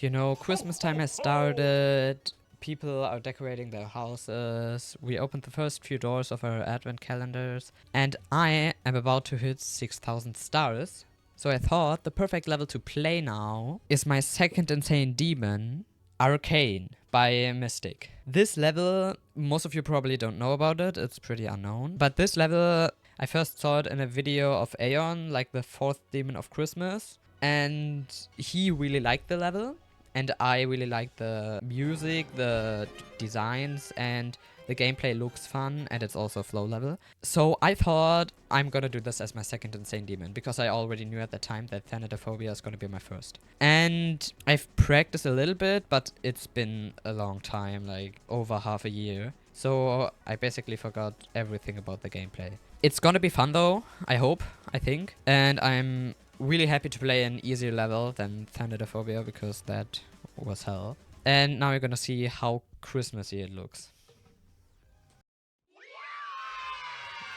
You know, Christmas time has started. People are decorating their houses. We opened the first few doors of our advent calendars. And I am about to hit 6,000 stars. So I thought the perfect level to play now is my second insane demon, Arcane by QMystic. This level, most of you probably don't know about it. It's pretty unknown. But this level, I first saw it in a video of Aeon, like the 4th demon of Christmas. And he really liked the level. And I really like the music, the designs, and the gameplay looks fun, and it's also a flow level. So I thought I'm gonna do this as my second insane demon, because I already knew at the time that Thanatophobia is gonna be my first. And I've practiced a little bit, but it's been a long time, like over half a year. So I basically forgot everything about the gameplay. It's gonna be fun though, I hope, I think. And I'm really happy to play an easier level than Thanatophobia, because that was hell. And now you're gonna see how Christmassy it looks.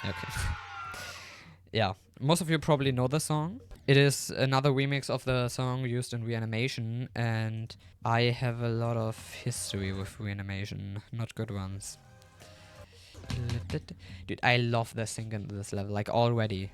Okay. Yeah, most of you probably know the song. It is another remix of the song used in Reanimation, and I have a lot of history with Reanimation, not good ones. Dude, I love the sync in this level, like already.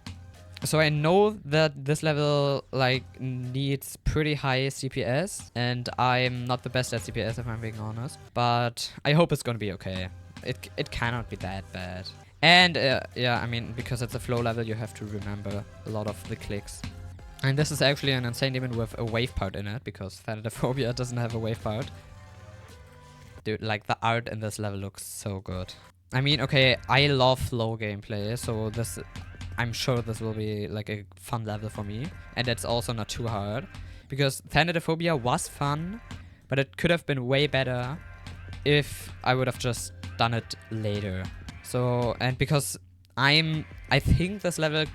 So I know that this level like needs pretty high CPS, and I'm not the best at CPS if I'm being honest, but I hope it's gonna be okay. It cannot be that bad. And yeah, I mean, because it's a flow level, you have to remember a lot of the clicks. And this is actually an insane demon with a wave part in it, because Thanatophobia doesn't have a wave part. Dude, like the art in this level looks so good. I mean, okay, I love flow gameplay, so this, I'm sure this will be like a fun level for me. And it's also not too hard, because Thanatophobia was fun, but it could have been way better if I would have just done it later. So, and because I think this level,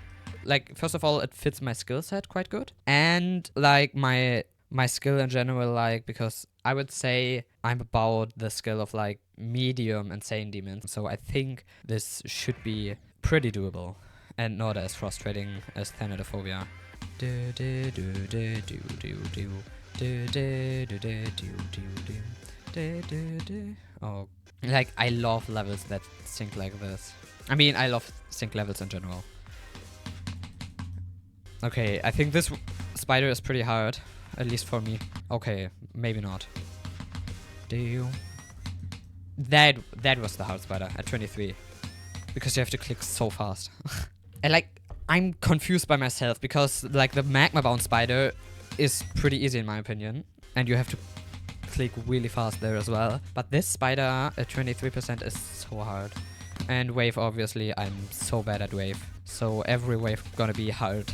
like, first of all, it fits my skill set quite good. And like my skill in general, like, because I would say I'm about the skill of like medium insane demons. So I think this should be pretty doable and not as frustrating as Thanatophobia. Oh, like I love levels that sync like this. I mean, I love sync levels in general. Okay, I think this spider is pretty hard, at least for me. Okay, maybe not. That was the hard spider at 23, because you have to click so fast. And like, I'm confused by myself, because like the magma bound spider is pretty easy in my opinion, and you have to click really fast there as well. But this spider at 23% is so hard. And wave, obviously, I'm so bad at wave, so every wave gonna be hard.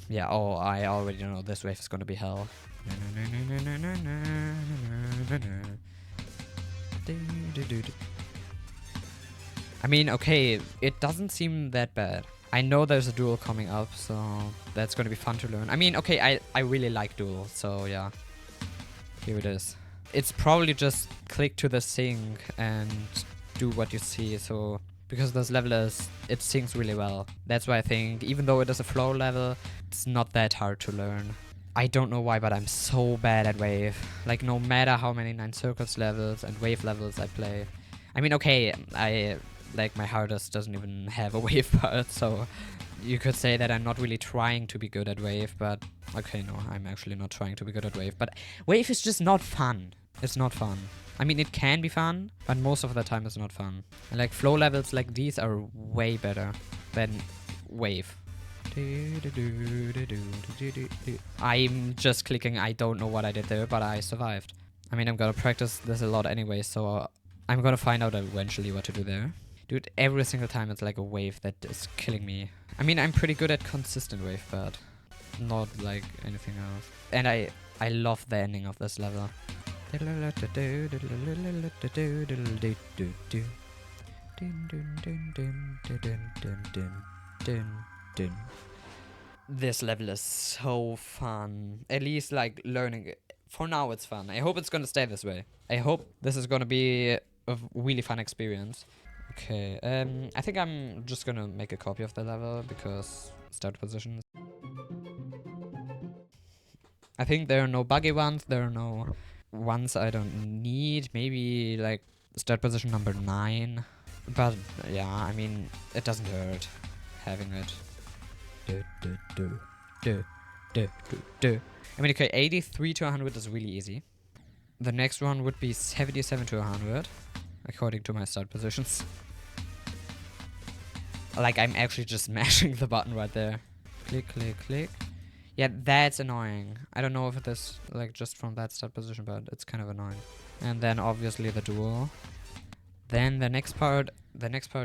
Yeah, oh, I already know this wave is gonna be hell. I mean, okay, it doesn't seem that bad. I know there's a duel coming up, so that's gonna be fun to learn. I mean, okay, I really like duels, so yeah. Here it is. It's probably just click to the sync and do what you see, so because this level it syncs really well. That's why I think, even though it is a flow level, it's not that hard to learn. I don't know why, but I'm so bad at wave. Like, no matter how many 9 circles levels and wave levels I play. I mean, okay, like my hardest doesn't even have a wave part, so you could say that I'm not really trying to be good at wave, but okay, no, I'm actually not trying to be good at wave. But wave is just not fun. It's not fun. I mean, it can be fun, but most of the time it's not fun. And like flow levels like these are way better than wave. I'm just clicking. I don't know what I did there, but I survived. I mean, I'm gonna practice this a lot anyway, so I'm gonna find out eventually what to do there. Dude, every single time it's like a wave that is killing me. I mean, I'm pretty good at consistent wave, but not like anything else. And I love the ending of this level. This level is so fun. At least like learning it. For now it's fun. I hope it's gonna stay this way. I hope this is gonna be a really fun experience. Okay, I think I'm just gonna make a copy of the level, because start positions. I think there are no buggy ones. There are no ones I don't need. Maybe like start position number 9. But yeah, I mean, it doesn't hurt having it. I mean, okay, 83 to 100 is really easy. The next one would be 77 to 100, according to my start positions. Like, I'm actually just mashing the button right there. Click, click, click. Yeah, that's annoying. I don't know if it is, like, just from that start position, but it's kind of annoying. And then, obviously, the duel. Then the next part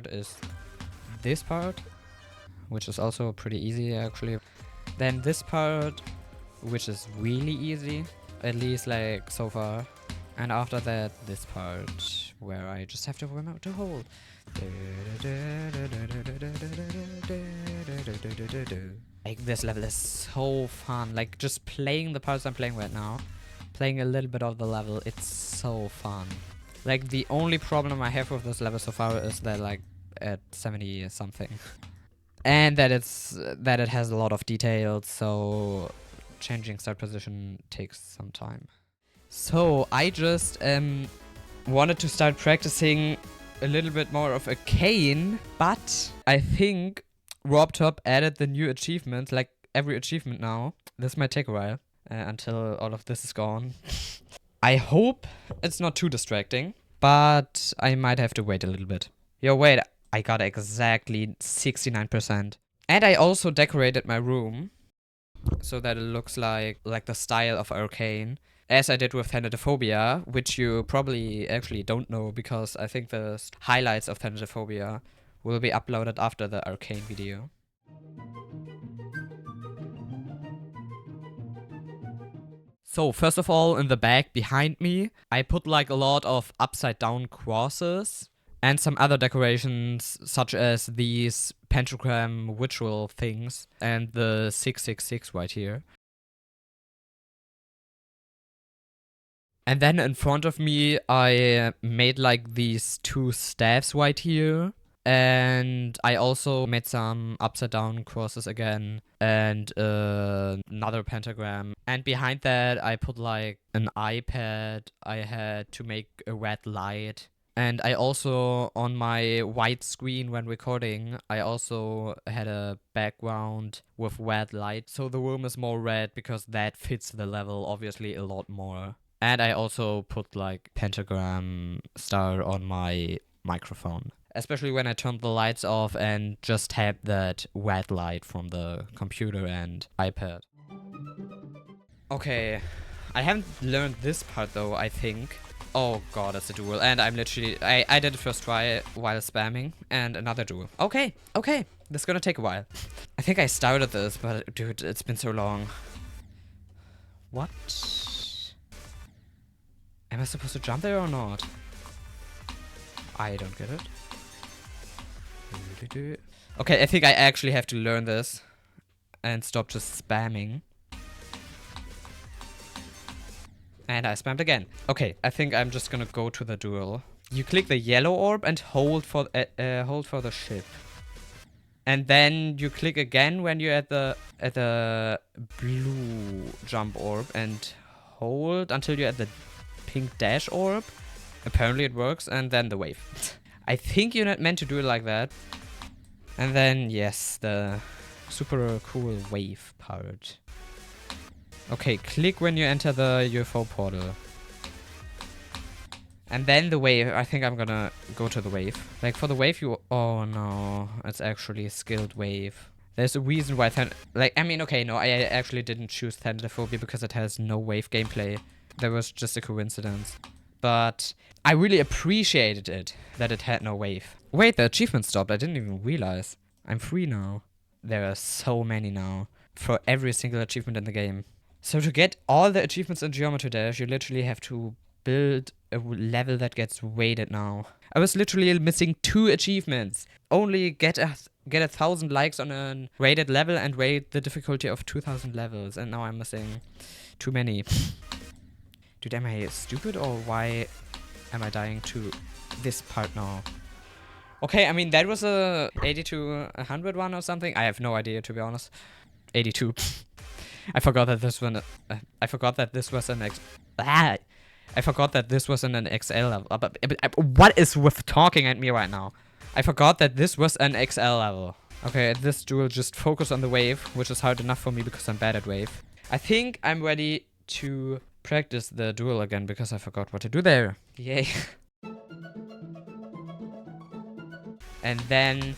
is this part, which is also pretty easy, actually. Then this part, which is really easy, at least, like, so far. And after that, this part, where I just have to remember to hold. Like, this level is so fun. Like, just playing the parts I'm playing right now, playing a little bit of the level, it's so fun. Like, the only problem I have with this level so far is that, like, at 70 something. And that it has a lot of details, so changing start position takes some time. So I just wanted to start practicing a little bit more of Arcane, but I think RobTop added the new achievements, like every achievement now. This might take a while until all of this is gone. I hope it's not too distracting, but I might have to wait a little bit. Yo, wait, I got exactly 69%. And I also decorated my room so that it looks like the style of Arcane, as I did with Thanatophobia, which you probably actually don't know because I think the highlights of Thanatophobia will be uploaded after the Arcane video. So first of all, in the back behind me, I put like a lot of upside down crosses and some other decorations such as these pentagram ritual things and the 666 right here. And then in front of me, I made like these 2 staffs right here. And I also made some upside down crosses again and another pentagram. And behind that, I put like an iPad. I had to make a red light. And I also, on my white screen when recording, I also had a background with red light. So the room is more red because that fits the level obviously a lot more. And I also put like pentagram star on my microphone. Especially when I turned the lights off and just had that red light from the computer and iPad. Okay, I haven't learned this part though, I think. Oh god, it's a duel. And I'm literally, I did it first try while spamming. And another duel. Okay, this is gonna take a while. I think I started this, but dude, it's been so long. What? Am I supposed to jump there or not? I don't get it. Okay, I think I actually have to learn this and stop just spamming. And I spammed again. Okay, I think I'm just gonna go to the duel. You click the yellow orb and hold for the ship. And then you click again when you're at the blue jump orb and hold until you're at the pink dash orb. Apparently it works, and then the wave. I think you're not meant to do it like that. And then, yes, the super cool wave part. Okay, click when you enter the UFO portal. And then the wave. I think I'm gonna go to the wave. Like, for the wave, oh no, it's actually skilled wave. There's a reason why I mean, okay, no, I actually didn't choose Thanatophobia because it has no wave gameplay. That was just a coincidence. But I really appreciated it, that it had no wave. Wait, the achievement stopped. I didn't even realize. I'm free now. There are so many now. For every single achievement in the game. So to get all the achievements in Geometry Dash, you literally have to build a level that gets rated now. I was literally missing 2 achievements. Only get 1,000 likes on a rated level and rate the difficulty of 2,000 levels. And now I'm missing too many. Dude, am I stupid or why am I dying to this part now? Okay, I mean, that was a 80 to 100 one or something. I have no idea, to be honest. 82. I forgot that this one. I forgot that this was an I forgot that this was in an XL level. What is with talking at me right now? I forgot that this was an XL level. Okay, at this duel, just focus on the wave, which is hard enough for me because I'm bad at wave. I think I'm ready to practice the duel again because I forgot what to do there. Yay. And then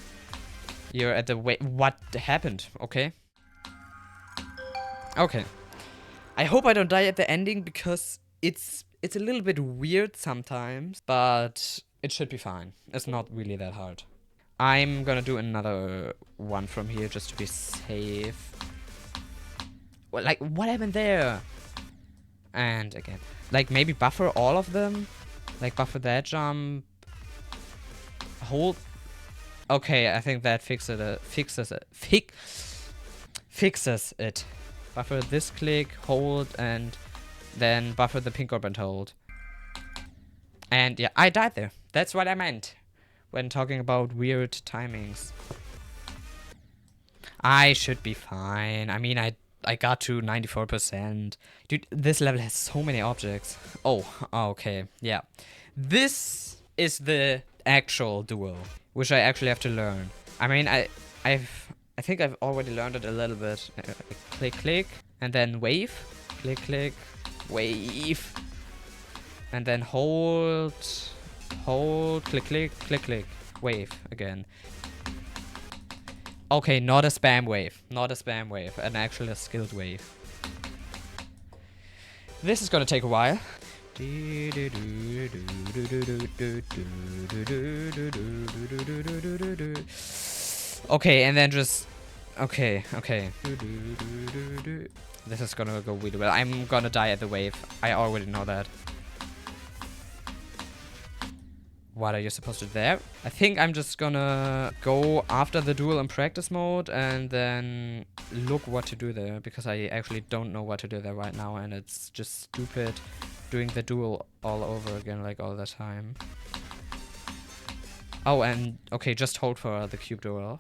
you're at the wave. What happened? Okay. Okay. I hope I don't die at the ending because it's a little bit weird sometimes, but it should be fine. It's not really that hard. I'm gonna do another one from here just to be safe. Well, like, what happened there? And again. Like, maybe buffer all of them? Like, buffer that jump. Hold. Okay, I think that fixes it. Buffer this click, hold, and then buffer the pink orb and hold. And yeah, I died there. That's what I meant when talking about weird timings. I should be fine. I mean, I got to 94%. Dude, this level has so many objects. Oh, okay. Yeah. This is the actual duel, which I actually have to learn. I mean, I think I've already learned it a little bit. Click, click, and then wave. Click, click, wave. And then hold, click, click, click, click, wave again. Okay, not a spam wave. Not a spam wave. An actually a skilled wave. This is gonna take a while. Okay, and then just... Okay. This is gonna go really well. I'm gonna die at the wave. I already know that. What are you supposed to do there? I think I'm just gonna go after the duel in practice mode and then look what to do there, because I actually don't know what to do there right now, and it's just stupid doing the duel all over again, like all the time. Oh, and okay, just hold for the cube duel.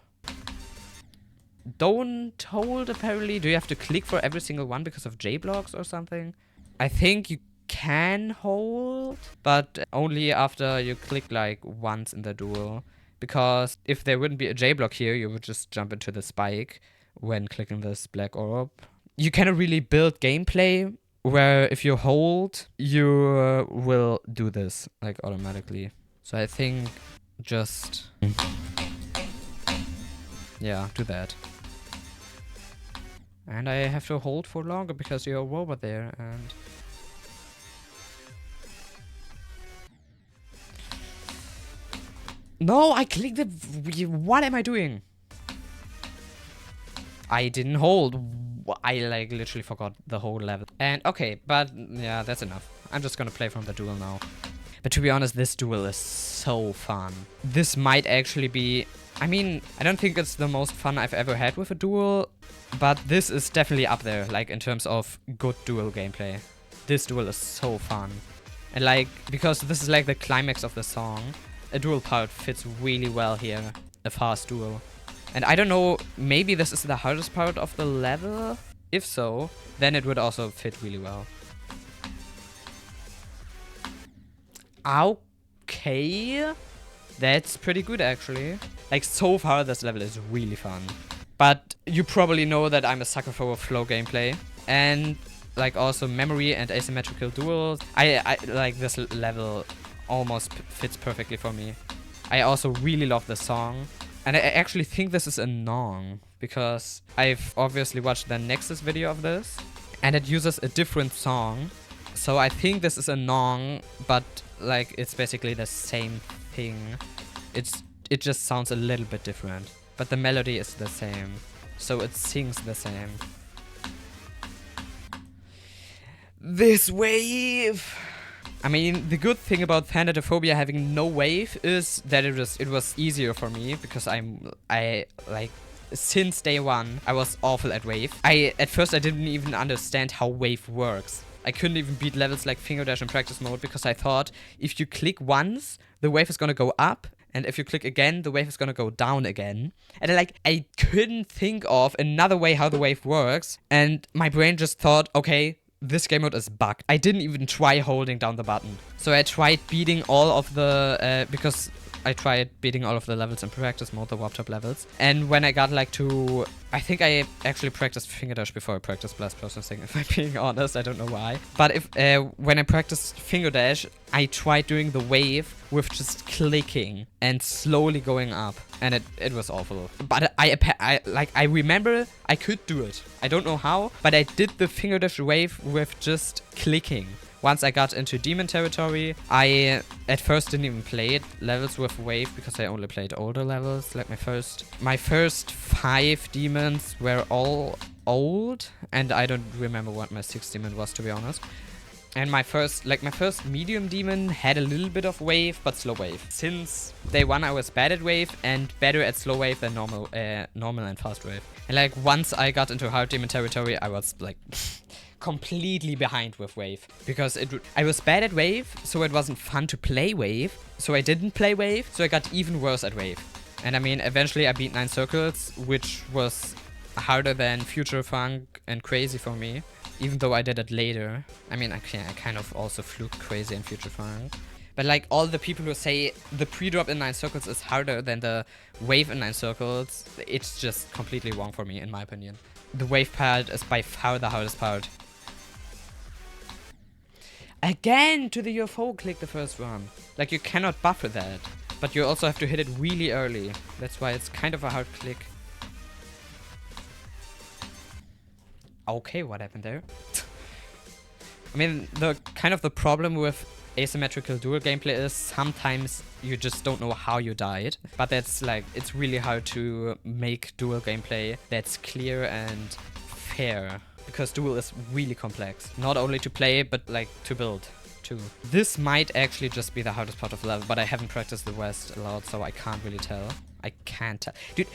Don't hold, apparently. Do you have to click for every single one because of J blocks or something? I think you can hold, but only after you click like once in the duel. Because if there wouldn't be a J block here, you would just jump into the spike when clicking this black orb. You cannot really build gameplay where if you hold, you will do this like automatically. So I think just... yeah, do that. And I have to hold for longer because you're a robot there, and... No, I clicked the... What am I doing? I didn't hold. I like literally forgot the whole level. And okay, but yeah, that's enough. I'm just gonna play from the duel now. But to be honest, this duel is so fun. This might actually be... I mean, I don't think it's the most fun I've ever had with a duel, but this is definitely up there, like in terms of good duel gameplay. This duel is so fun. And like, because this is like the climax of the song, a duel part fits really well here, a fast duel. And I don't know, maybe this is the hardest part of the level? If so, then it would also fit really well. Okay, that's pretty good actually. Like so far this level is really fun. But you probably know that I'm a sucker for flow gameplay. And like also memory and asymmetrical duels. I like this level almost fits perfectly for me. I also really love the song. And I actually think this is a Nong, because I've obviously watched the Nexus video of this, and it uses a different song. So I think this is a Nong, but like it's basically the same thing. It just sounds a little bit different, but the melody is the same, so it sings the same. This wave! I mean, the good thing about Thanatophobia having no wave is that it was easier for me, because I like since day one I was awful at wave. At first I didn't even understand how wave works. I couldn't even beat levels like Finger Dash in practice mode because I thought if you click once, the wave is gonna go up, And if you click again, the wave is gonna go down again. And I couldn't think of another way how the wave works. And my brain just thought, okay, this game mode is bugged. I didn't even try holding down the button. So I tried beating all of the, because I tried beating all of the levels in practice mode, the warp top levels. And when I got like to, I think I actually practiced finger dash before I practiced blast processing, if I'm being honest. I don't know why. But if when I practiced finger dash, I tried doing the wave with just clicking and slowly going up. And it was awful. But I remember I could do it. I don't know how, but I did the finger dash wave with just clicking. Once I got into demon territory, I at first didn't even play levels with wave because I only played older levels. Like my first 5 demons were all old, and I don't remember what my 6th demon was, to be honest. And my first medium demon had a little bit of wave, but slow wave. Since day 1 I was bad at wave and better at slow wave than normal and fast wave. And like once I got into hard demon territory, I was like completely behind with wave, because I was bad at wave, so it wasn't fun to play wave, so I didn't play wave, so I got even worse at wave. And I mean, eventually I beat 9 circles, which was harder than Future Funk and Crazy for me, even though I did it later. I mean, I kind of also fluked Crazy and Future Funk. But like all the people who say the pre-drop in 9 circles is harder than the wave in 9 circles, it's just completely wrong for me, in my opinion. The wave part is by far the hardest part. Again, to the UFO, click the first one. Like, you cannot buffer that. But you also have to hit it really early. That's why it's kind of a hard click. Okay, what happened there? I mean, the problem with asymmetrical duel gameplay is sometimes you just don't know how you died. But that's like, it's really hard to make duel gameplay that's clear and fair. Because duel is really complex. Not only to play, but like to build too. This might actually just be the hardest part of the level, but I haven't practiced the West a lot, so I can't really tell. I can't tell. Dude,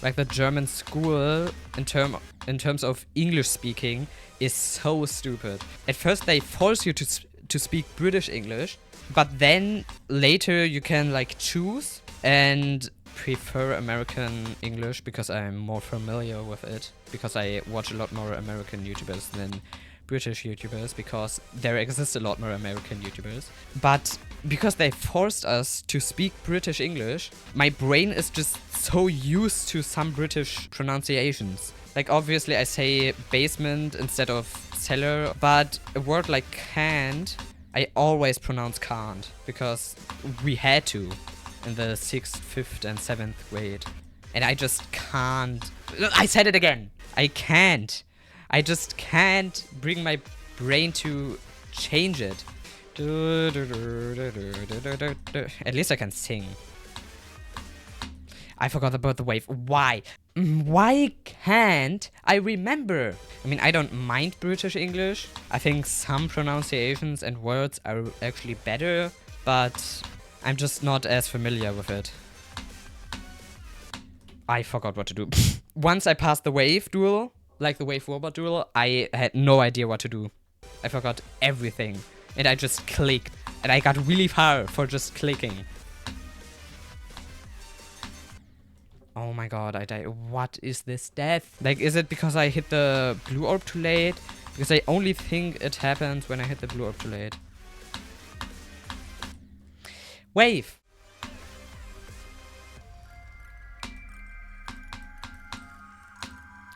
like the German school in terms of English speaking is so stupid. At first they force you to speak British English, but then later you can like choose and prefer American English because I'm more familiar with it, because I watch a lot more American YouTubers than British YouTubers, because there exist a lot more American YouTubers. But because they forced us to speak British English, my brain is just so used to some British pronunciations. Like obviously I say basement instead of cellar, but a word like can't, I always pronounce can't, because we had to in the 6th, 5th and 7th grade. And I just can't. I said it again. I can't. I just can't bring my brain to change it. At least I can sing. I forgot about the wave. Why? Why can't I remember? I mean, I don't mind British English. I think some pronunciations and words are actually better, but I'm just not as familiar with it. I forgot what to do. Once I passed the wave duel, like the wave robot duel, I had no idea what to do. I forgot everything. And I just clicked. And I got really far for just clicking. Oh my god, I died. What is this death? Like, is it because I hit the blue orb too late? Because I only think it happens when I hit the blue orb too late. Wave!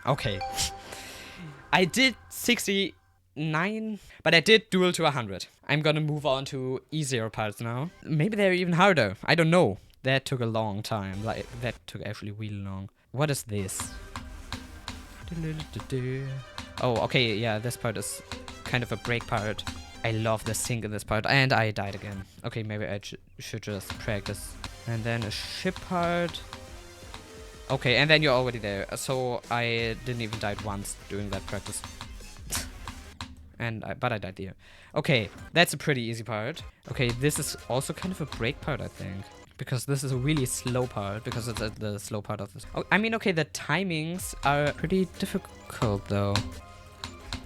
Okay. I did 69, but I did duel to 100. I'm gonna move on to easier parts now. Maybe they're even harder. I don't know. That took a long time. Like, that took actually really long. What is this? Oh, okay, yeah, this part is kind of a break part. I love the sync in this part, and I died again. Okay, maybe I should just practice. And then a ship part. Okay, and then you're already there. So I didn't even die once during that practice. But I died here. Okay, that's a pretty easy part. Okay, this is also kind of a break part, I think. Because this is a really slow part, because it's the slow part of this. Oh, I mean, okay, the timings are pretty difficult, though.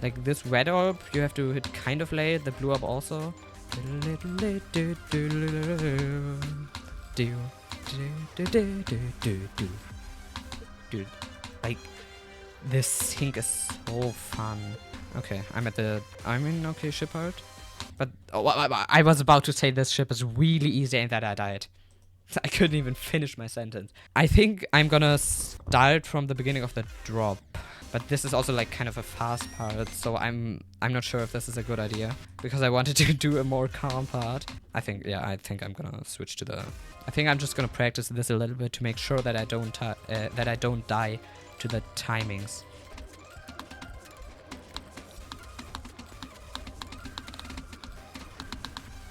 Like this red orb, you have to hit kind of late. The blue orb also. do, do, do, do, do, do. Dude, like, this sync is so fun. Okay, I'm in okay ship part. But I was about to say this ship is really easy and that I died. I couldn't even finish my sentence. I think I'm gonna start from the beginning of the drop. But this is also like kind of a fast part, so I'm not sure if this is a good idea. Because I wanted to do a more calm part. I think I'm gonna switch to the... I think I'm just gonna practice this a little bit to make sure that I don't die to the timings.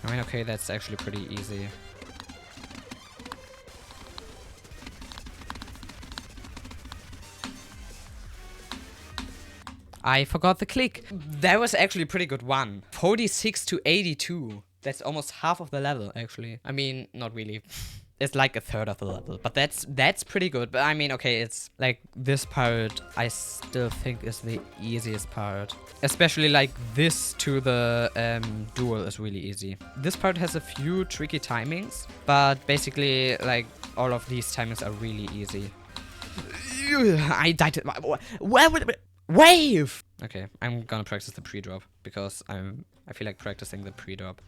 I mean, okay, that's actually pretty easy. I forgot the click. That was actually a pretty good one. 46 to 82. That's almost half of the level, actually. I mean, not really. It's like a third of the level, but that's pretty good. But I mean, okay, it's like this part I still think is the easiest part. Especially like this to the duel is really easy. This part has a few tricky timings, but basically like all of these timings are really easy. I died. Wave! Okay, I'm gonna practice the pre-drop because I feel like practicing the pre-drop.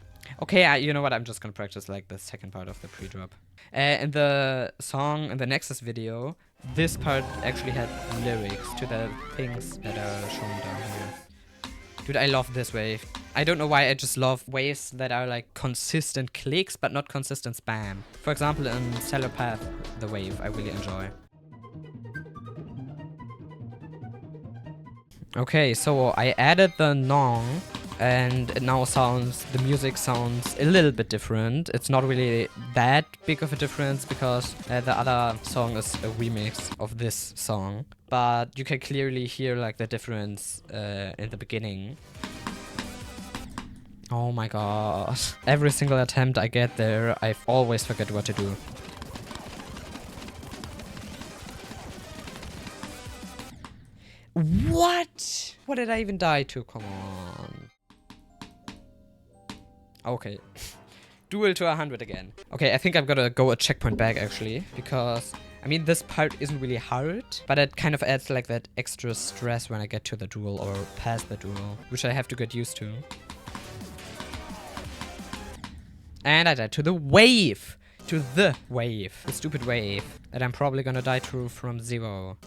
Okay, you know what? I'm just gonna practice like the second part of the pre-drop. In the song, in the Nexus video, this part actually had lyrics to the things that are shown down here. Dude, I love this wave. I don't know why, I just love waves that are like consistent clicks, but not consistent spam. For example, in Stellar Path, the wave, I really enjoy. Okay, so I added the nong, and it now the music sounds a little bit different. It's not really that big of a difference because the other song is a remix of this song. But you can clearly hear like the difference in the beginning. Oh my god. Every single attempt I get there, I always forget what to do. What? What did I even die to? Come on. Okay. Duel to 100 again. Okay, I think I'm gonna go a checkpoint back actually. Because, I mean, this part isn't really hard. But it kind of adds like that extra stress when I get to the duel or past the duel. Which I have to get used to. And I died to the wave. To the wave. The stupid wave. That I'm probably gonna die to from 0.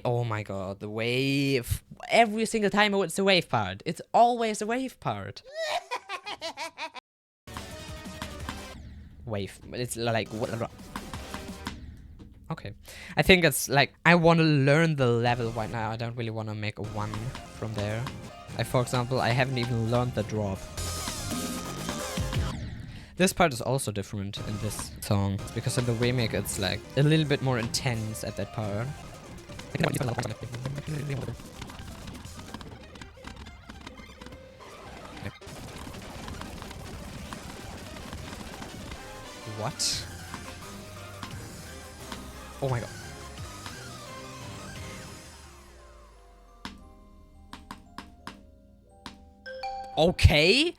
Oh my god, the wave. Every single time it's the wave part. It's always the wave part. Wave. It's like... Okay. I think it's like... I want to learn the level right now. I don't really want to make a 1 from there. For example, I haven't even learned the drop. This part is also different in this song. Because in the remake it's like a little bit more intense at that part. What? Oh my god. Okay.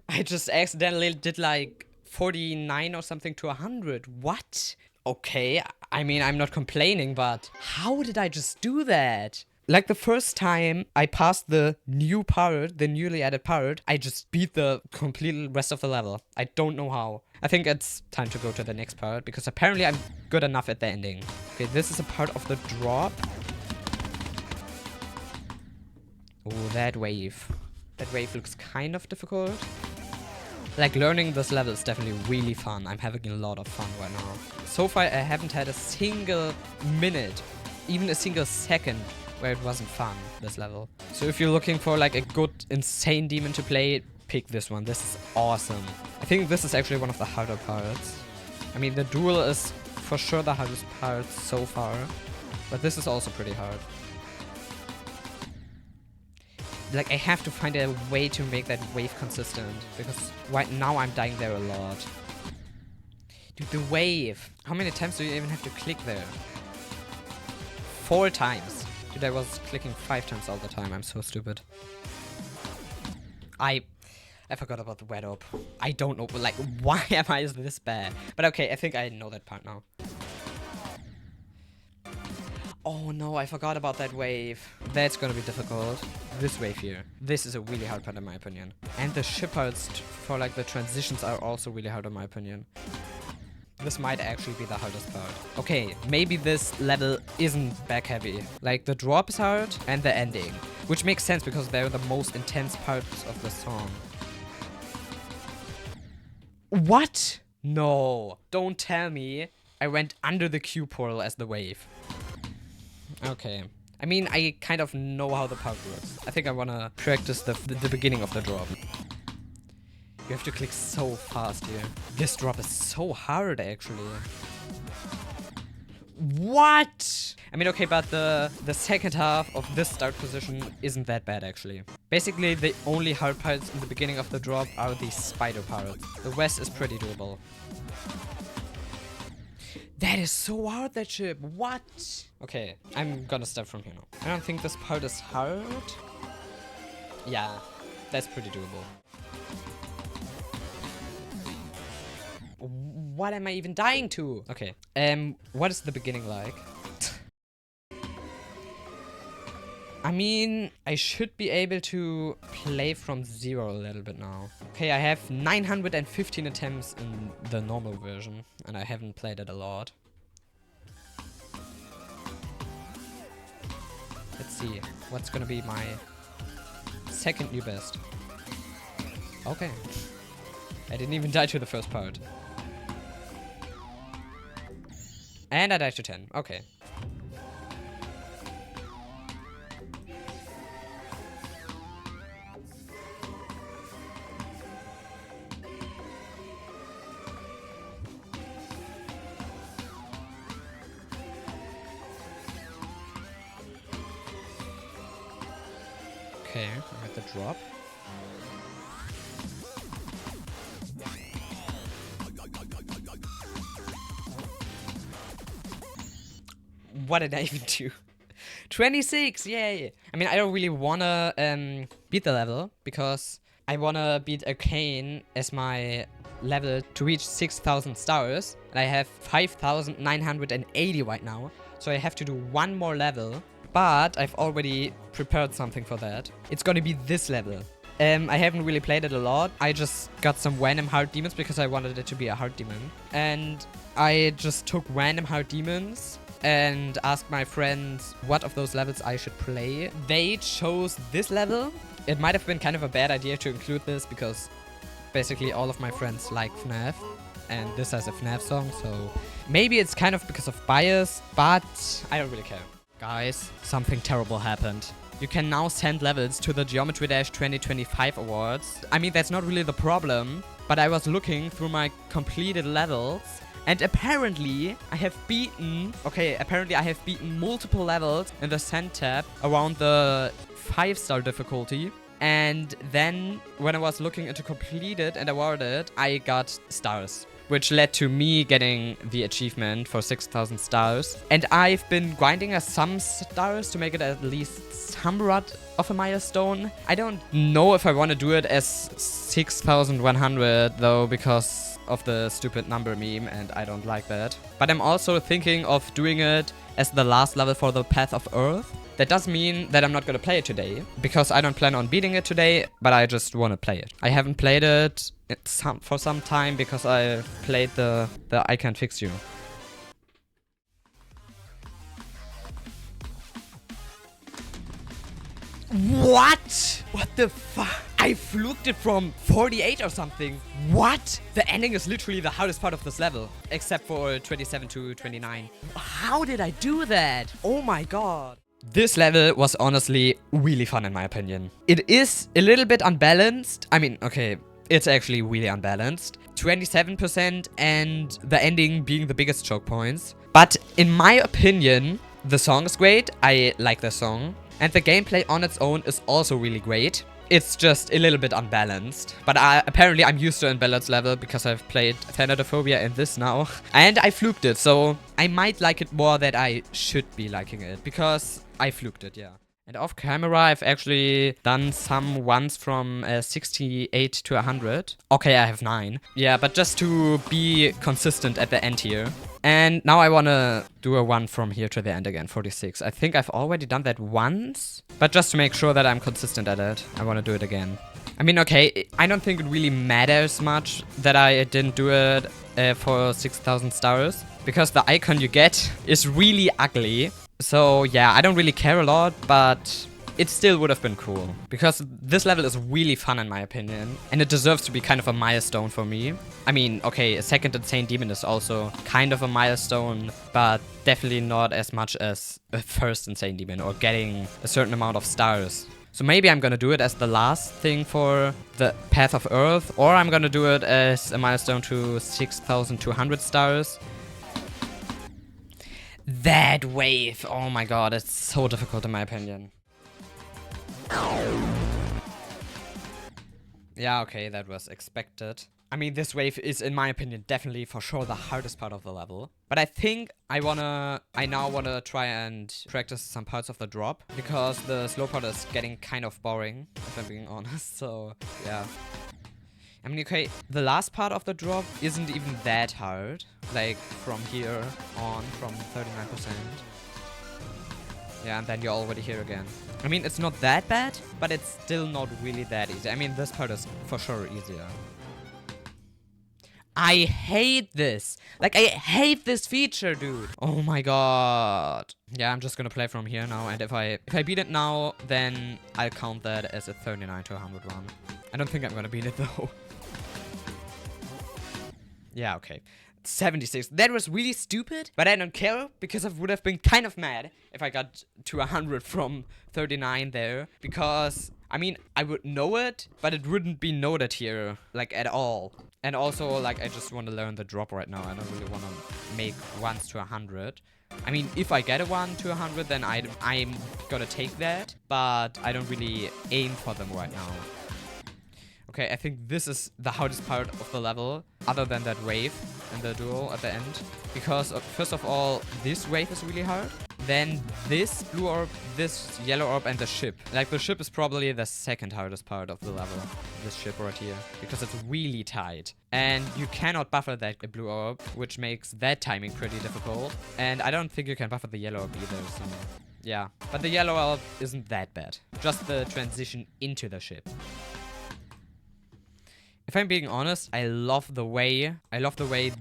I just accidentally did like 49 or something to 100. What? Okay, I mean, I'm not complaining, but how did I just do that? Like the first time I passed the new part, the newly added part, I just beat the complete rest of the level. I don't know how. I think it's time to go to the next part because apparently I'm good enough at the ending. Okay, this is a part of the drop. Oh, that wave. That wave looks kind of difficult. Like, learning this level is definitely really fun. I'm having a lot of fun right now. So far, I haven't had a single minute, even a single second, where it wasn't fun, this level. So if you're looking for like a good, insane demon to play, pick this one. This is awesome. I think this is actually one of the harder parts. I mean, the duel is for sure the hardest part so far, but this is also pretty hard. Like, I have to find a way to make that wave consistent, because right now I'm dying there a lot. Dude, the wave! How many times do you even have to click there? 4 times. Dude, I was clicking 5 times all the time. I'm so stupid. I forgot about the wet up. I don't know, like, why am I this bad? But okay, I think I know that part now. Oh no, I forgot about that wave. That's gonna be difficult. This wave here. This is a really hard part in my opinion. And the ship parts for like the transitions are also really hard in my opinion. This might actually be the hardest part. Okay, maybe this level isn't back heavy. Like the drop is hard and the ending. Which makes sense because they're the most intense parts of the song. What? No, don't tell me I went under the Q portal as the wave. Okay. I mean, I kind of know how the part works. I think I wanna practice the beginning of the drop. You have to click so fast here. This drop is so hard, actually. What? I mean, okay, but the second half of this start position isn't that bad, actually. Basically, the only hard parts in the beginning of the drop are the spider parts. The rest is pretty doable. That is so hard, that ship. What? Okay, I'm gonna start from here now. I don't think this part is hard. Yeah, that's pretty doable. What am I even dying to? Okay, what is the beginning like? I mean, I should be able to play from 0 a little bit now. Okay, I have 915 attempts in the normal version, and I haven't played it a lot. Let's see, what's gonna be my second new best? Okay. I didn't even die to the first part. And I died to 10, okay. Okay, I got the drop. What did I even do? 26, yay! I mean, I don't really wanna beat the level because I wanna beat Arcane as my level to reach 6,000 stars, and I have 5,980 right now, so I have to do one more level. But I've already prepared something for that. It's gonna be this level. I haven't really played it a lot. I just got some random hard demons because I wanted it to be a hard demon. And I just took random hard demons and asked my friends what of those levels I should play. They chose this level. It might have been kind of a bad idea to include this because basically all of my friends like FNAF. And this has a FNAF song, so maybe it's kind of because of bias, but I don't really care. Guys, something terrible happened. You can now send levels to the Geometry Dash 2025 awards. I mean, that's not really the problem, but I was looking through my completed levels and apparently I have beaten multiple levels in the send tab around the 5-star difficulty. And then when I was looking into completed and awarded, I got stars, which led to me getting the achievement for 6,000 stars. And I've been grinding some stars to make it at least somewhat of a milestone. I don't know if I want to do it as 6,100 though, because of the stupid number meme, and I don't like that. But I'm also thinking of doing it as the last level for the Path of Earth. That does mean that I'm not going to play it today, because I don't plan on beating it today, but I just want to play it. I haven't played it for some time because I played the I Can't Fix You. What? What the fuck? I fluked it from 48 or something. What? The ending is literally the hardest part of this level, except for 27 to 29. How did I do that? Oh my god. This level was honestly really fun in my opinion. It is a little bit unbalanced. I mean, okay, it's actually really unbalanced. 27% and the ending being the biggest choke points. But in my opinion, the song is great. I like the song. And the gameplay on its own is also really great. It's just a little bit unbalanced. But apparently I'm used to unbalanced level because I've played Thanatophobia in this now. And I fluked it, so I might like it more than I should be liking it. Because I fluked it, yeah. And off camera, I've actually done some ones from 68 to 100. Okay, I have 9. Yeah, but just to be consistent at the end here. And now I want to do a one from here to the end again, 46. I think I've already done that once. But just to make sure that I'm consistent at it, I want to do it again. I mean, okay, I don't think it really matters much that I didn't do it for 6,000 stars. Because the icon you get is really ugly. So yeah, I don't really care a lot, but it still would have been cool. Because this level is really fun in my opinion. And it deserves to be kind of a milestone for me. I mean, okay, a second Insane Demon is also kind of a milestone, but definitely not as much as a first Insane Demon or getting a certain amount of stars. So maybe I'm gonna do it as the last thing for the Path of Earth, or I'm gonna do it as a milestone to 6,200 stars. That wave! Oh my god, it's so difficult in my opinion. Yeah, okay, that was expected. I mean, this wave is, in my opinion, definitely for sure the hardest part of the level. But I think I now wanna try and practice some parts of the drop, because the slow part is getting kind of boring, if I'm being honest, so yeah. I mean, okay, the last part of the drop isn't even that hard. Like, from here on, from 39%. Yeah, and then you're already here again. I mean, it's not that bad, but it's still not really that easy. I mean, this part is for sure easier. I hate this. Like, I hate this feature, dude. Oh my god. Yeah, I'm just gonna play from here now, and if I beat it now, then I'll count that as a 39 to 100 run. I don't think I'm gonna beat it, though. Yeah, okay. 76. That was really stupid, but I don't care, because I would have been kind of mad if I got to 100 from 39 there. Because, I mean, I would know it, but it wouldn't be noted here, like, at all. And also, like, I just want to learn the drop right now. I don't really want to make ones to 100. I mean, if I get a 1 to 100, then I'm gonna take that. But I don't really aim for them right now. Okay, I think this is the hardest part of the level, other than that wave and the duel at the end. Because, first of all, this wave is really hard. Then this blue orb, this yellow orb, and the ship. Like, the ship is probably the second hardest part of the level. This ship right here. Because it's really tight. And you cannot buffer that blue orb, which makes that timing pretty difficult. And I don't think you can buffer the yellow orb either, so... yeah. But the yellow orb isn't that bad. Just the transition into the ship. If I'm being honest, I love the way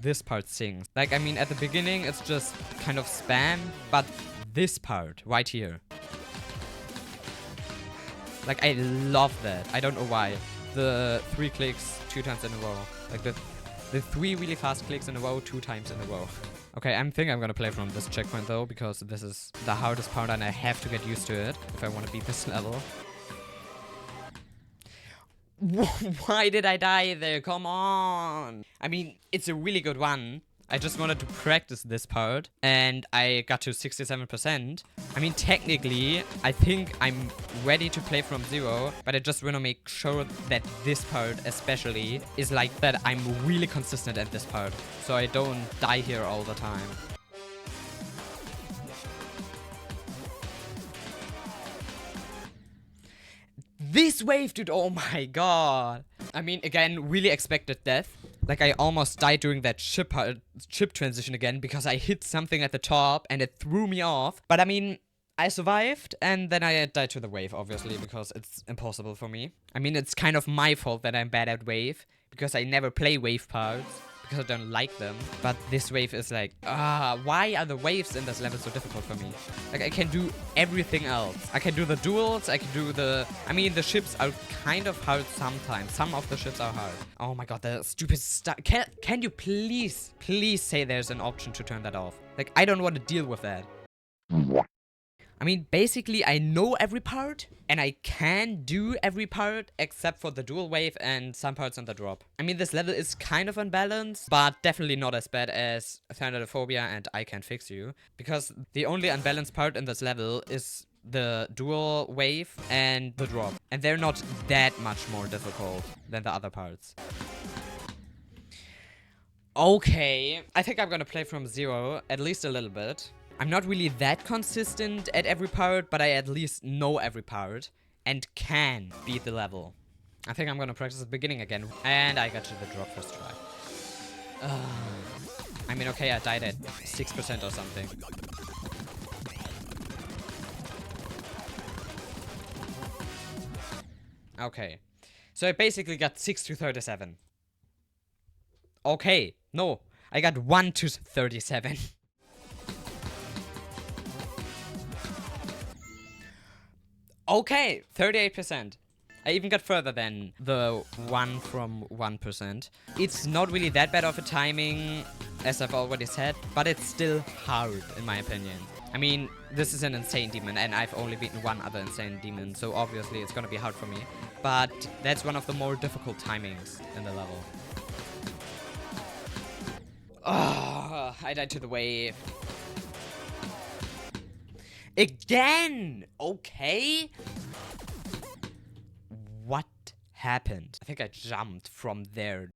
this part sings. Like, I mean, at the beginning, it's just kind of spam, but this part right here. Like, I love that. I don't know why. The 3 clicks 2 times in a row. Like, the 3 really fast clicks in a row 2 times in a row. Okay, I think I'm gonna play from this checkpoint though, because this is the hardest part and I have to get used to it if I want to beat this level. Why did I die there? Come on! I mean, it's a really good one. I just wanted to practice this part, and I got to 67%. I mean, technically, I think I'm ready to play from 0, but I just want to make sure that this part, especially, is like that I'm really consistent at this part, so I don't die here all the time. This wave, dude, oh my god. I mean, again, really expected death. Like, I almost died during that ship transition again because I hit something at the top and it threw me off. But I mean, I survived and then I died to the wave, obviously, because it's impossible for me. I mean, it's kind of my fault that I'm bad at wave because I never play wave parts. Because I don't like them. But this wave is like, why are the waves in this level so difficult for me? Like, I can do everything else. I can do the duels, I can do the... I mean, the ships are kind of hard sometimes. Some of the ships are hard. Oh my god, the stupid stuff. Can you please say there's an option to turn that off? Like, I don't want to deal with that. I mean, basically, I know every part, and I can do every part, except for the dual wave and some parts on the drop. I mean, this level is kind of unbalanced, but definitely not as bad as Thanadophobia and I Can Fix You, because the only unbalanced part in this level is the dual wave and the drop, and they're not that much more difficult than the other parts. Okay, I think I'm gonna play from 0, at least a little bit. I'm not really that consistent at every part, but I at least know every part and can beat the level. I think I'm gonna practice at the beginning again. And I got to the drop first try. I mean, okay, I died at 6% or something. Okay. So I basically got 6 to 37. Okay, no. I got 1 to 37. Okay, 38%. I even got further than the 1 from 1%. It's not really that bad of a timing, as I've already said, but it's still hard, in my opinion. I mean, this is an insane demon, and I've only beaten one other insane demon, so obviously it's gonna be hard for me. But that's one of the more difficult timings in the level. Oh, I died to the wave. Again! Okay? What happened? I think I jumped from there.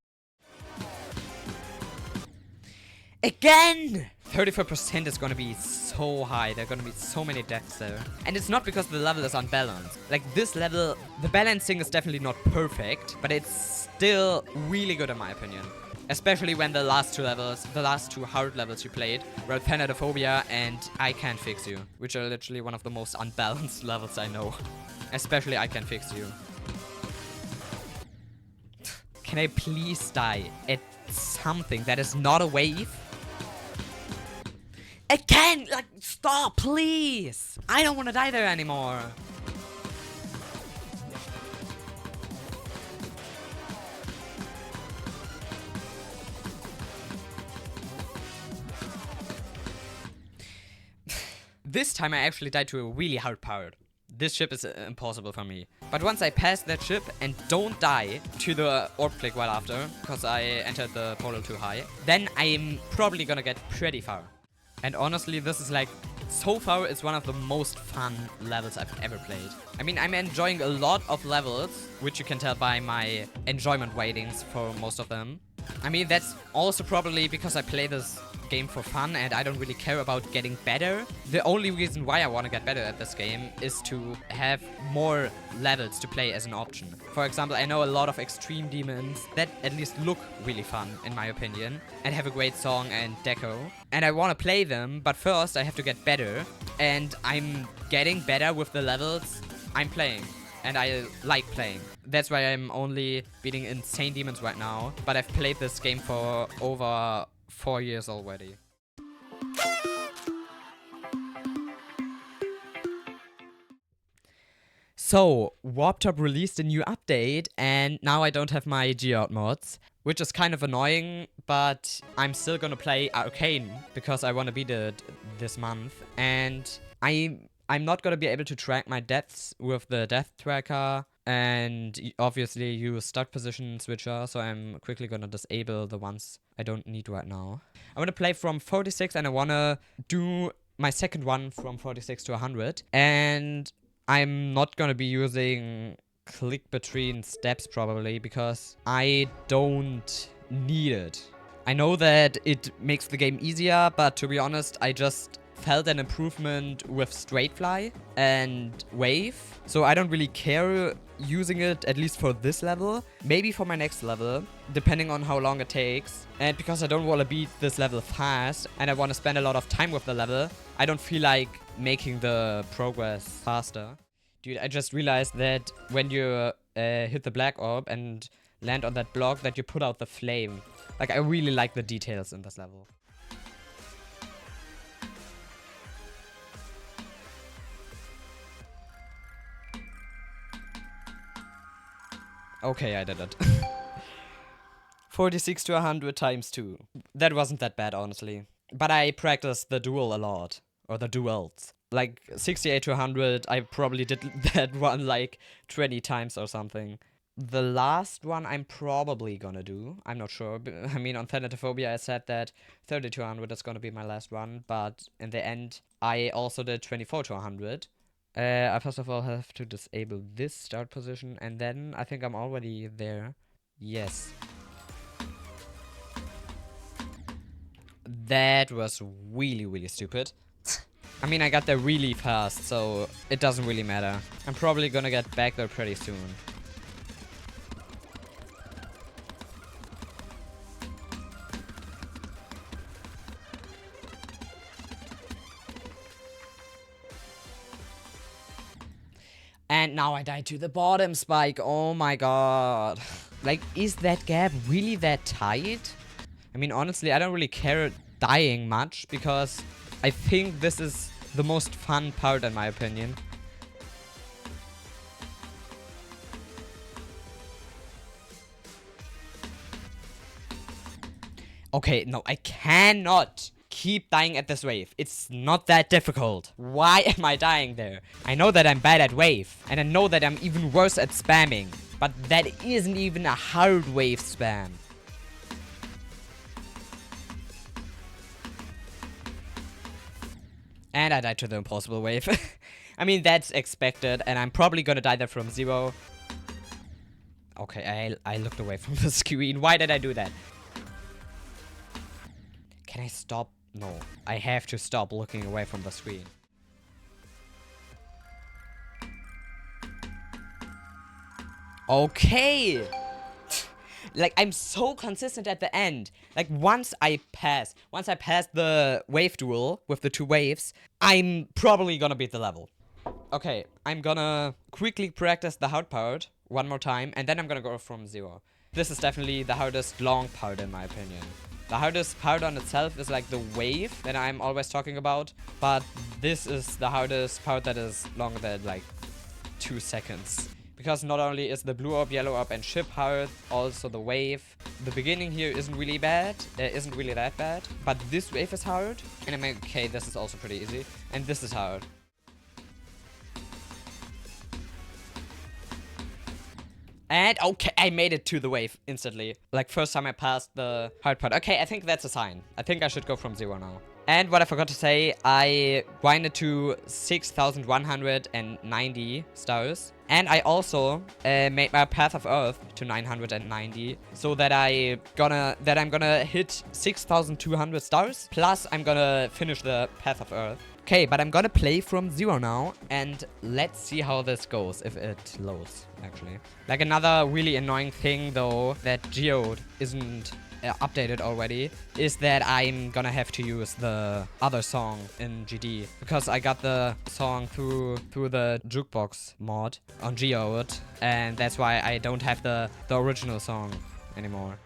Again! 34% is gonna be so high. There are gonna be so many deaths there. And it's not because the level is unbalanced. Like, this level, the balancing is definitely not perfect, but it's still really good in my opinion. Especially when the last two levels, the last two hard levels you played, were Thanatophobia and I Can't Fix You, which are literally one of the most unbalanced levels I know. Especially I Can't Fix You. Can I please die at something that is not a wave? Again! Like, stop, please! I don't want to die there anymore. This time I actually died to a really hard part. This ship is impossible for me. But once I pass that ship and don't die to the orb flick right after, because I entered the portal too high, then I'm probably gonna get pretty far. And honestly, this is like, so far it's one of the most fun levels I've ever played. I mean, I'm enjoying a lot of levels, which you can tell by my enjoyment ratings for most of them. I mean, that's also probably because I play this game for fun and I don't really care about getting better. The only reason why I want to get better at this game is to have more levels to play as an option. For example, I know a lot of extreme demons that at least look really fun in my opinion and have a great song and deco. And I want to play them, but first I have to get better, and I'm getting better with the levels I'm playing. And I like playing. That's why I'm only beating insane demons right now. But I've played this game for over 4 years already. So, Warp Top released a new update, and now I don't have my Geode mods, which is kind of annoying, but I'm still gonna play Arcane because I want to beat it this month, and I'm not gonna be able to track my deaths with the death tracker and obviously use start position switcher, so I'm quickly gonna disable the ones I don't need right now. I wanna play from 46 and I wanna do my second one from 46 to 100, and I'm not gonna be using click between steps probably because I don't need it. I know that it makes the game easier, but to be honest, I just felt an improvement with straight fly and wave, so I don't really care using it, at least for this level. Maybe for my next level, depending on how long it takes. And because I don't want to beat this level fast and I want to spend a lot of time with the level, I don't feel like making the progress faster. Dude, I just realized that when you hit the black orb and land on that block, that you put out the flame. Like, I really like the details in this level. Okay, I did it. 46 to 100 times 2. That wasn't that bad, honestly. But I practiced the duel a lot. Or the duels. Like, 68 to 100, I probably did that one like 20 times or something. The last one I'm probably gonna do. I'm not sure. I mean, on Thanatophobia I said that 30 to 100 is gonna be my last one. But in the end, I also did 24 to 100. I first of all have to disable this start position, and then I think I'm already there. Yes. That was really, really stupid. I mean, I got there really fast, so it doesn't really matter. I'm probably gonna get back there pretty soon. And now I died to the bottom spike. Oh my god. Like, is that gap really that tight? I mean, honestly, I don't really care dying much because I think this is the most fun part in my opinion. Okay, no, I cannot keep dying at this wave. It's not that difficult. Why am I dying there? I know that I'm bad at wave, and I know that I'm even worse at spamming, but that isn't even a hard wave spam. And I died to the impossible wave. I mean, that's expected, and I'm probably gonna die there from 0. Okay, I looked away from the screen. Why did I do that? Can I stop? No, I have to stop looking away from the screen. Okay! Like, I'm so consistent at the end. Like, once I pass the wave duel with the 2 waves, I'm probably gonna beat the level. Okay, I'm gonna quickly practice the hard part one more time, and then I'm gonna go from 0. This is definitely the hardest long part in my opinion. The hardest part on itself is like the wave that I'm always talking about, but this is the hardest part that is longer than like 2 seconds. Because not only is the blue orb, yellow orb, and ship hard, also the wave. The beginning here isn't really bad, isn't really that bad, but this wave is hard. And I mean, okay, this is also pretty easy, and this is hard. And okay, I made it to the wave instantly. Like, first time I passed the hard part. Okay, I think that's a sign. I think I should go from 0 now. And what I forgot to say, I grinded to 6,190 stars. And I also made my Path of Earth to 990, so that I'm gonna hit 6,200 stars. Plus, I'm gonna finish the Path of Earth. Okay, but I'm gonna play from 0 now, and let's see how this goes, if it loads, actually. Like, another really annoying thing, though, that Geode isn't updated already, is that I'm gonna have to use the other song in GD, because I got the song through the jukebox mod on Geode, and that's why I don't have the original song anymore.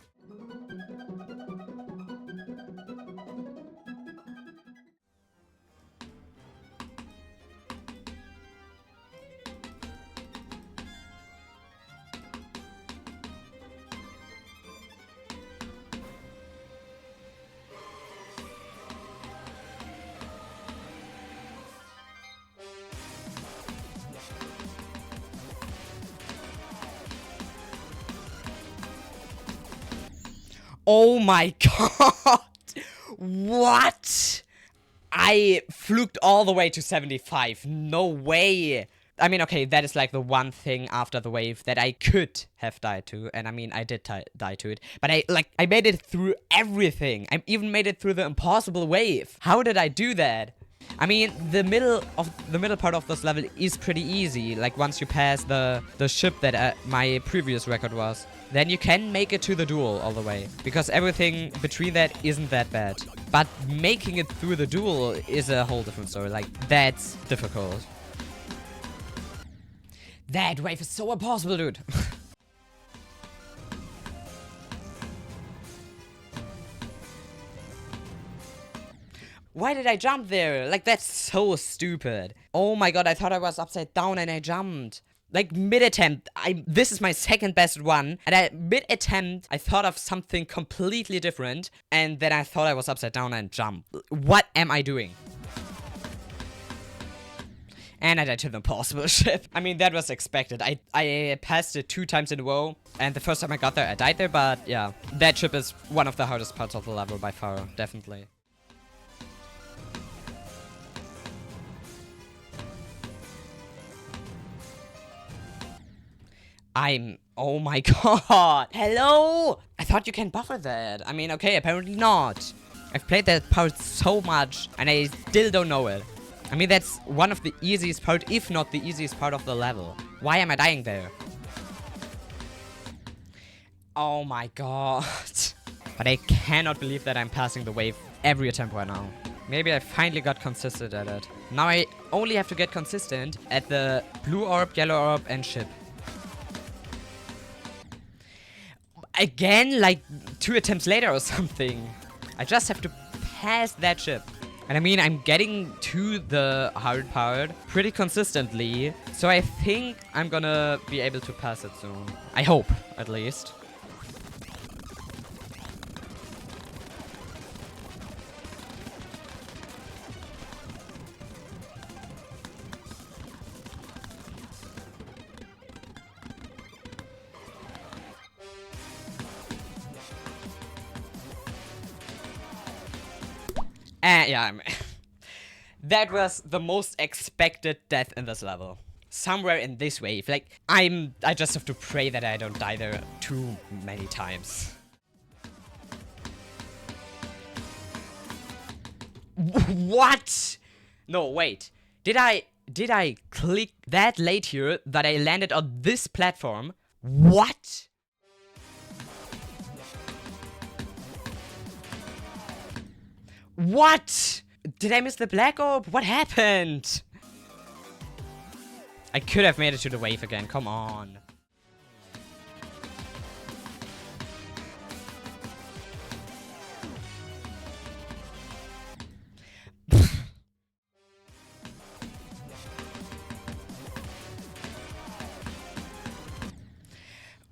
Oh my god! What? I fluked all the way to 75. No way! I mean, okay, that is like the one thing after the wave that I could have died to. And I mean, I did die to it. But I made it through everything. I even made it through the impossible wave. How did I do that? I mean, the middle part of this level is pretty easy. Like, once you pass the ship that my previous record was, then you can make it to the duel all the way. Because everything between that isn't that bad. But making it through the duel is a whole different story. Like, that's difficult. That wave is so impossible, dude. Why did I jump there? Like, that's so stupid. Oh my god, I thought I was upside down and I jumped. Like, mid-attempt, this is my second best one, and mid-attempt, I thought of something completely different, and then I thought I was upside down and jumped. What am I doing? And I died to the impossible ship. I mean, that was expected. I passed it 2 times in a row, and the first time I got there, I died there, but yeah. That ship is one of the hardest parts of the level by far, definitely. Oh my god. Hello? I thought you can buffer that. I mean, okay, apparently not. I've played that part so much, and I still don't know it. I mean, that's one of the easiest part, if not the easiest part of the level. Why am I dying there? Oh my god. But I cannot believe that I'm passing the wave every attempt right now. Maybe I finally got consistent at it. Now I only have to get consistent at the blue orb, yellow orb, and ship. Again, like 2 attempts later or something. I just have to pass that ship. And I mean, I'm getting to the hard part pretty consistently. So I think I'm gonna be able to pass it soon. I hope, at least. Yeah, that was the most expected death in this level. Somewhere in this wave. Like, I just have to pray that I don't die there too many times. What? No, wait. Did I click that late here that I landed on this platform? What? What? Did I miss the black orb? What happened? I could have made it to the wave again. Come on.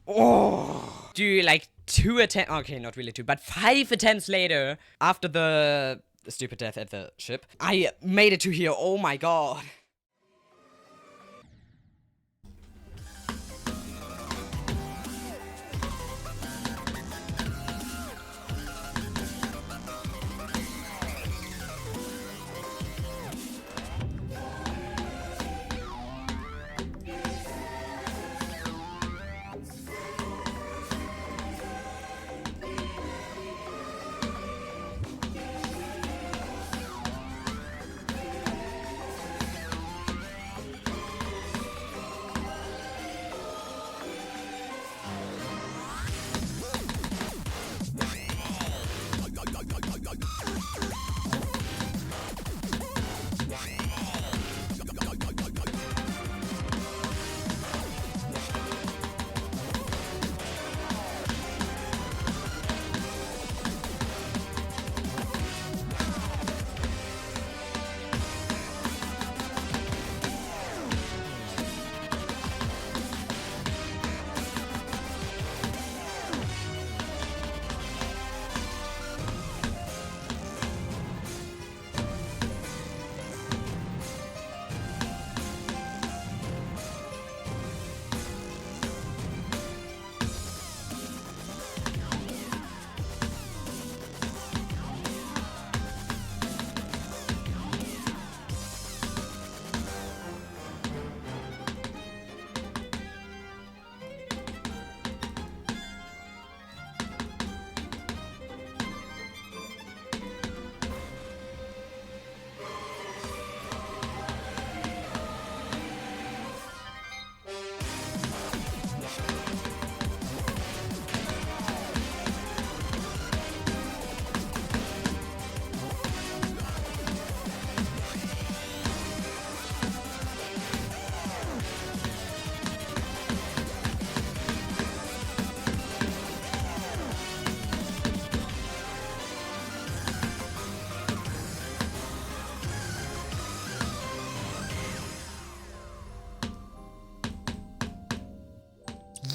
Oh, dude, like 2 attempts. Okay, not really 2, but 5 attempts later, after the stupid death at the ship, I made it to here. Oh my god.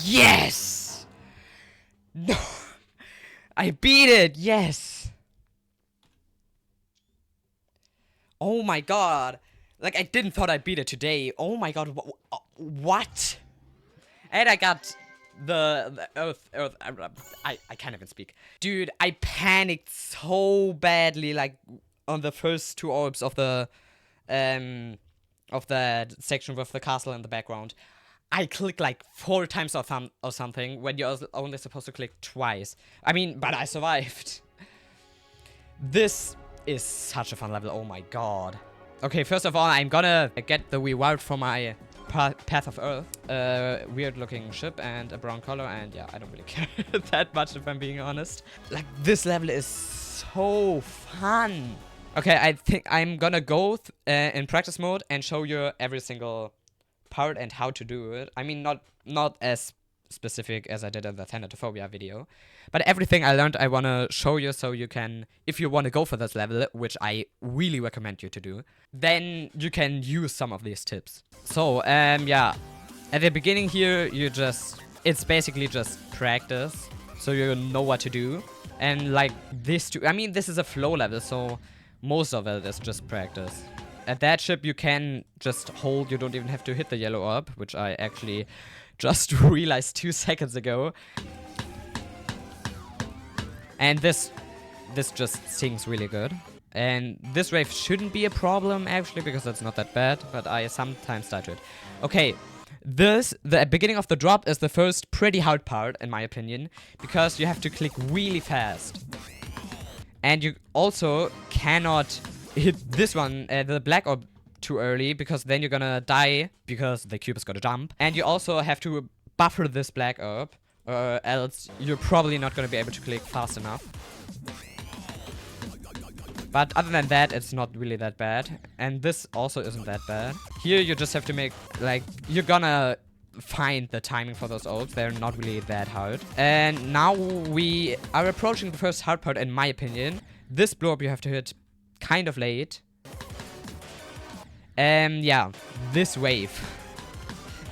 Yes! No! I beat it! Yes! Oh my god. Like, I didn't thought I'd beat it today. Oh my god. What? And I got the earth. I can't even speak. Dude, I panicked so badly, like, on the first 2 orbs of the section with the castle in the background. I clicked like 4 times or something when you're only supposed to click twice. I mean, but I survived. This is such a fun level. Oh my god. Okay, first of all, I'm gonna get the reward for my Path of Earth. Weird looking ship and a brown color, and yeah, I don't really care that much if I'm being honest. Like, this level is so fun. Okay, I think I'm gonna go in practice mode and show you every single part and how to do it. I mean, not as specific as I did in the Thanatophobia video, but everything I learned I want to show you, so you can, if you want to go for this level, which I really recommend you to do, then you can use some of these tips. So yeah, at the beginning here, it's basically just practice, so you know what to do. And like this too, I mean, this is a flow level, so most of it is just practice. At that ship you can just hold, you don't even have to hit the yellow orb, which I actually just realized 2 seconds ago. And this just sings really good. And this wave shouldn't be a problem actually, because it's not that bad, but I sometimes die to it. Okay, the beginning of the drop is the first pretty hard part in my opinion, because you have to click really fast. And you also cannot hit this one, the black orb, too early, because then you're gonna die, because the cube is gonna jump. And you also have to buffer this black orb, or else you're probably not gonna be able to click fast enough. But other than that, it's not really that bad. And this also isn't that bad. Here you just have to make, like, you're gonna find the timing for those orbs. They're not really that hard. And now we are approaching the first hard part in my opinion. This blow up you have to hit kind of late. Yeah, this wave.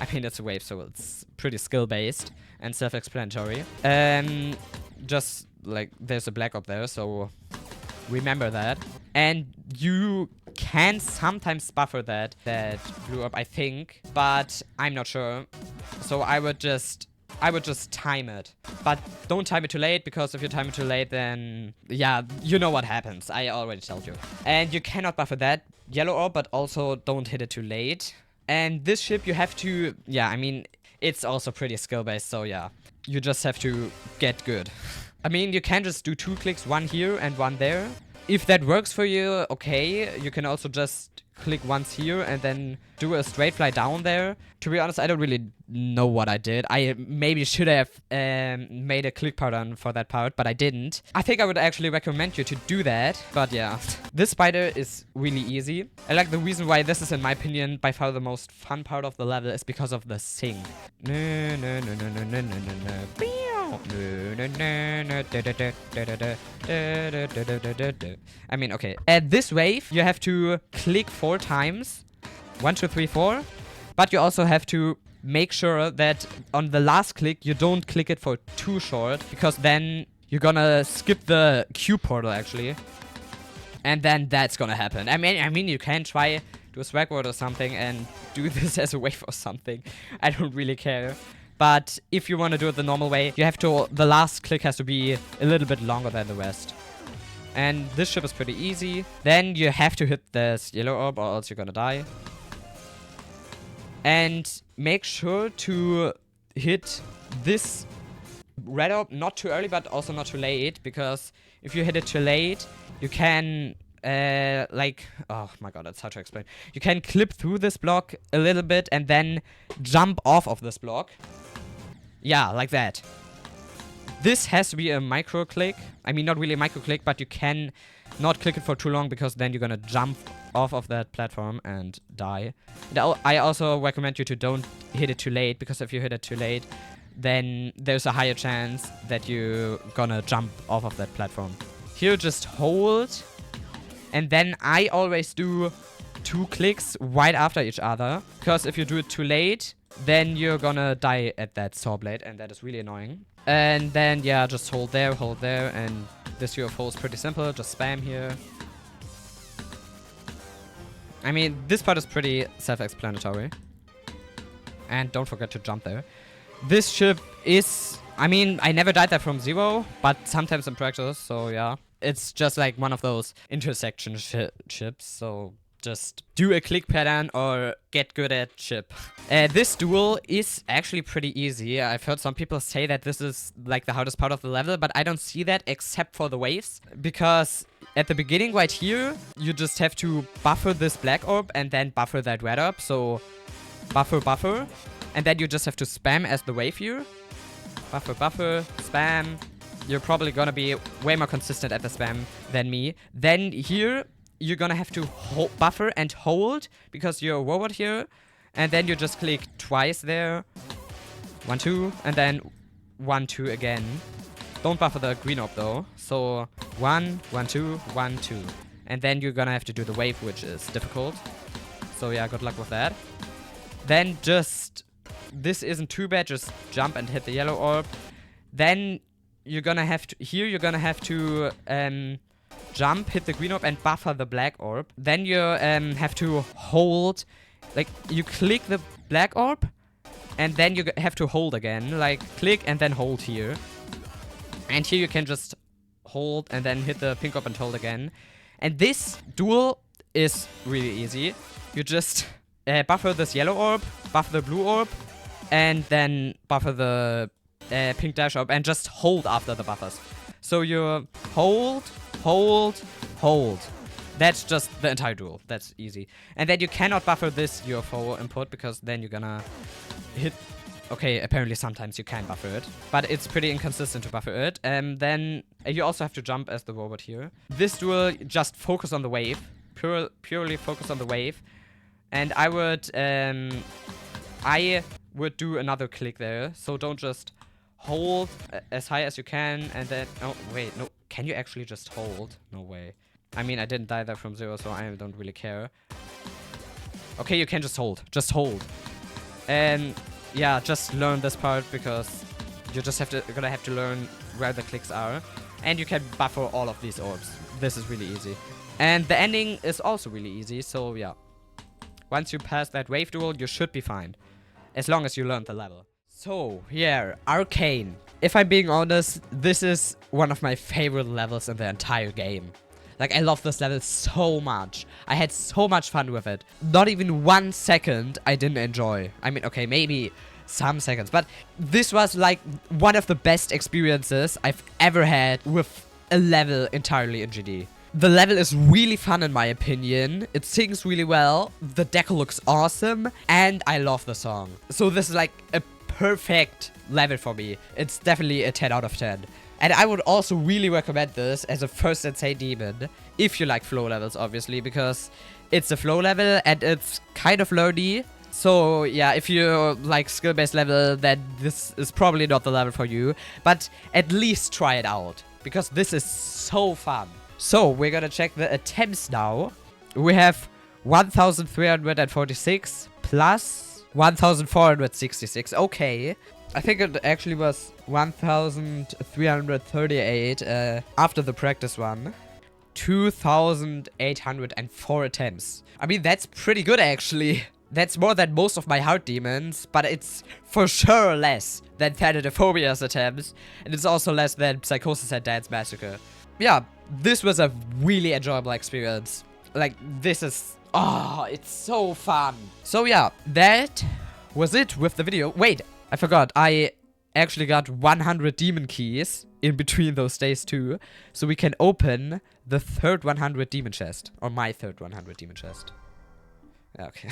I mean, it's a wave, so it's pretty skill-based and self-explanatory. Just, like, there's a black up there, so remember that. And you can sometimes buffer that blue up, I think, but I'm not sure. So I would just time it. But don't time it too late, because if you time it too late, then yeah, you know what happens. I already told you. And you cannot buffer that yellow orb, but also don't hit it too late. And this ship you have to, yeah, I mean, it's also pretty skill-based, so yeah. You just have to get good. I mean, you can just do 2 clicks, one here and one there. If that works for you, okay. You can also just click once here and then do a straight fly down there. To be honest, I don't really know what I did. I maybe should have made a click pattern for that part, but I didn't. I think I would actually recommend you to do that, but yeah. This spider is really easy. I like the reason why this is, in my opinion, by far the most fun part of the level is because of the sing. No, no, no, no, no, no, no, no, no. I mean, okay. At this wave, you have to click 4 times. 1, 2, 3, 4. But you also have to make sure that on the last click, you don't click it for too short, because then you're gonna skip the Q portal, actually. And then that's gonna happen. I mean, you can try do a swag word or something and do this as a wave or something. I don't really care. But if you want to do it the normal way, you have to, the last click has to be a little bit longer than the rest. And this ship is pretty easy. Then you have to hit this yellow orb or else you're gonna die. And make sure to hit this red orb not too early, but also not too late. Because if you hit it too late, you can, like, oh my god, that's hard to explain. You can clip through this block a little bit and then jump off of this block. Yeah, like that. This has to be a micro click. I mean, not really a micro click, but you can not click it for too long, because then you're gonna jump off of that platform and die. And I also recommend you to don't hit it too late, because if you hit it too late, then there's a higher chance that you're gonna jump off of that platform. Here, just hold. And then I always do 2 clicks right after each other, because if you do it too late, then you're gonna die at that saw blade, and that is really annoying. And then, yeah, just hold there, and this UFO is pretty simple. Just spam here. I mean, this part is pretty self-explanatory. And don't forget to jump there. This ship is, I mean, I never died there from 0, but sometimes in practice, so yeah. It's just like one of those intersection ships, so just do a click pattern or get good at ship. This duel is actually pretty easy. I've heard some people say that this is like the hardest part of the level, but I don't see that except for the waves. Because at the beginning right here, you just have to buffer this black orb and then buffer that red orb. So buffer, buffer. And then you just have to spam as the wave here. Buffer, buffer, spam. You're probably gonna be way more consistent at the spam than me. Then here, you're gonna have to buffer and hold because you're a robot here. And then you just click twice there. 1, 2, and then 1, 2 again. Don't buffer the green orb though. So 1, 1, 2, 1, 2. And then you're gonna have to do the wave, which is difficult. So yeah, good luck with that. Then just, this isn't too bad, just jump and hit the yellow orb. Then you're gonna have to, here you're gonna have to jump, hit the green orb and buffer the black orb. Then you have to hold, like you click the black orb and then you have to hold again. Like click and then hold here. And here you can just hold and then hit the pink orb and hold again. And this duel is really easy. You just buffer this yellow orb, buffer the blue orb, and then buffer the pink dash orb and just hold after the buffers. So you hold, hold, hold. That's just the entire duel. That's easy. And then you cannot buffer this UFO input because then you're gonna hit... Okay, apparently sometimes you can buffer it, but it's pretty inconsistent to buffer it. Then you also have to jump as the robot here. This duel, just focus on the wave. Purely focus on the wave. And I would do another click there. So don't just hold as high as you can and then... Oh, wait, no. Can you actually just hold? No way. I mean, I didn't die there from 0, so I don't really care. Okay, you can just hold. Just hold. And... yeah, just learn this part because you just gonna have to learn where the clicks are. And you can buffer all of these orbs. This is really easy. And the ending is also really easy, so yeah. Once you pass that wave duel, you should be fine. As long as you learn the level. So, yeah, Arcane. If I'm being honest, this is one of my favorite levels in the entire game. Like, I love this level so much. I had so much fun with it. Not even 1 second I didn't enjoy. I mean, okay, maybe some seconds. But this was, like, one of the best experiences I've ever had with a level entirely in GD. The level is really fun in my opinion. It sings really well. The deco looks awesome. And I love the song. So this is, like, a perfect level for me. It's definitely a 10 out of 10. And I would also really recommend this as a first Insane Demon, if you like flow levels, obviously, because it's a flow level and it's kind of learny. So, yeah, if you like skill-based level, then this is probably not the level for you. But at least try it out, because this is so fun. So, we're gonna check the attempts now. We have 1,346 plus 1,466. Okay. I think it actually was 1,338 after the practice one. 2,804 attempts. I mean, that's pretty good actually. That's more than most of my hard demons, but it's for sure less than Thanatophobia's attempts. And it's also less than Psychosis and Dance Massacre. Yeah, this was a really enjoyable experience. Like, this is... oh, it's so fun. So yeah, that was it with the video. Wait. I forgot, I actually got 100 demon keys in between those days too. So we can open the third 100 demon chest. Or my third 100 demon chest. Okay.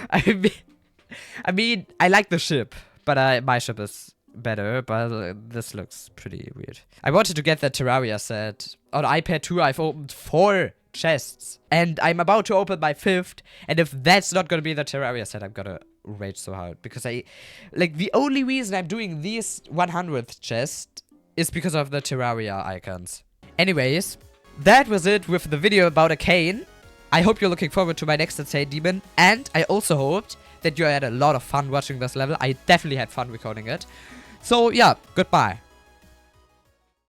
I mean, I like the ship. But my ship is better. But this looks pretty weird. I wanted to get the Terraria set. On iPad 2 I've opened 4 chests. And I'm about to open my 5th. And if that's not gonna be the Terraria set, I'm gonna rage so hard. Because the only reason I'm doing this 100th chest is because of the Terraria icons. Anyways, that was it with the video about Arcane. I hope you're looking forward to my next Insane Demon. And I also hoped that you had a lot of fun watching this level. I definitely had fun recording it. So yeah, goodbye.